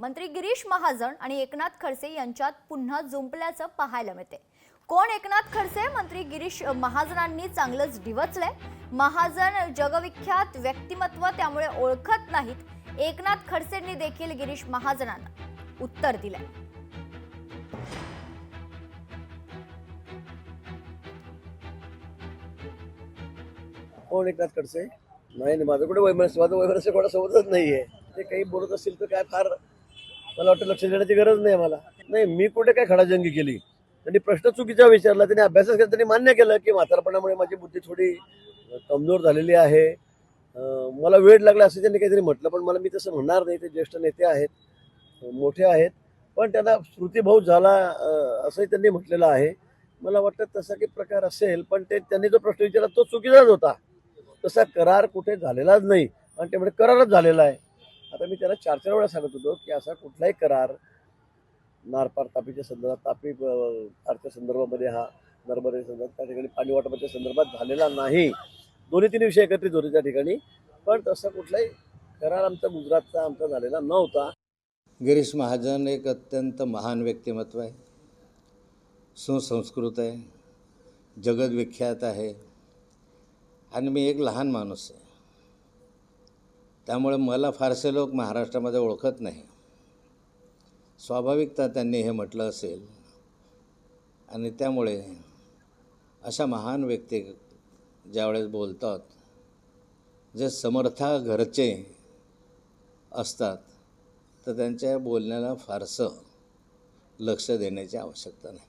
मंत्री गिरीश महाजन आणि एकनाथ खडसे यांच्यात पुन्हा जुंपल्याचं पाहायला मिळते। कोण एकनाथ खडसे? मंत्री गिरीश महाजनांनी चांगलंच डिवचलंय। महाजन जगविख्यात व्यक्तिमत्व, त्यामुळे ओळखत नाहीत। एकनाथ खडसेंनी देखील गिरीश महाजनांना उत्तर दिलंय। कोण एकनाथ खडसे? नाही, माझं कुठे वैमनस्य कोणासोबतच नाहीये। ते काही बोलत असतील तर काय फार मला वाटतं लक्ष देण्याची गरज नाही मला। नाही, मी कुठे काय खडाजंगी केली? त्यांनी प्रश्न चुकीचा विचारला, त्यांनी अभ्यास केला, त्यांनी मान्य केलं की म्हातारपणामुळे माझी बुद्धी थोडी कमजोर झालेली आहे, मला वेळ लागला असं त्यांनी काहीतरी म्हटलं। पण मला मी तसं म्हणणार नाही, ते ज्येष्ठ नेते आहेत, मोठे आहेत, पण त्यांना स्मृतिभंग झाला असंही त्यांनी म्हटलेलं आहे। मला वाटतं तसा काही प्रकार असेल, पण त्यांनी जो प्रश्न विचारला तो चुकीचाच होता। तसा करार कुठे झालेलाच नाही आणि त्यामुळे करारच झालेला आहे। आता मी त्याला 4 वेळा सांगत होतो की असा कुठलाही करार नारपार तापीच्या संदर्भात, तापी आरच्या संदर्भामध्ये, हा नर्मदे संदर्भात, त्या ठिकाणी पाणी वाटपाच्या संदर्भात झालेला नाही। 2-3 विषय एकत्रित होते त्या ठिकाणी, पण तसा कुठलाही करार आमचा गुजरातचा आमचा झालेला नव्हता। गिरीश महाजन एक अत्यंत महान व्यक्तिमत्व आहे, सुसंस्कृत आहे, जगद्विख्यात आहे आणि मी एक लहान माणूस आहे, त्यामुळे मला फारसे लोक महाराष्ट्रामध्ये ओळखत नाही। स्वाभाविकता त्यांनी हे म्हटलं असेल आणि त्यामुळे अशा महान व्यक्ती ज्यावेळेस बोलतात, जे समर्था घरचे असतात, तर त्यांच्या बोलण्याला फारसं लक्ष देण्याची आवश्यकता नाही।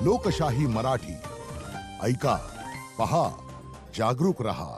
लोकशाही मराठी ऐका, पहा, जागरूक रहा।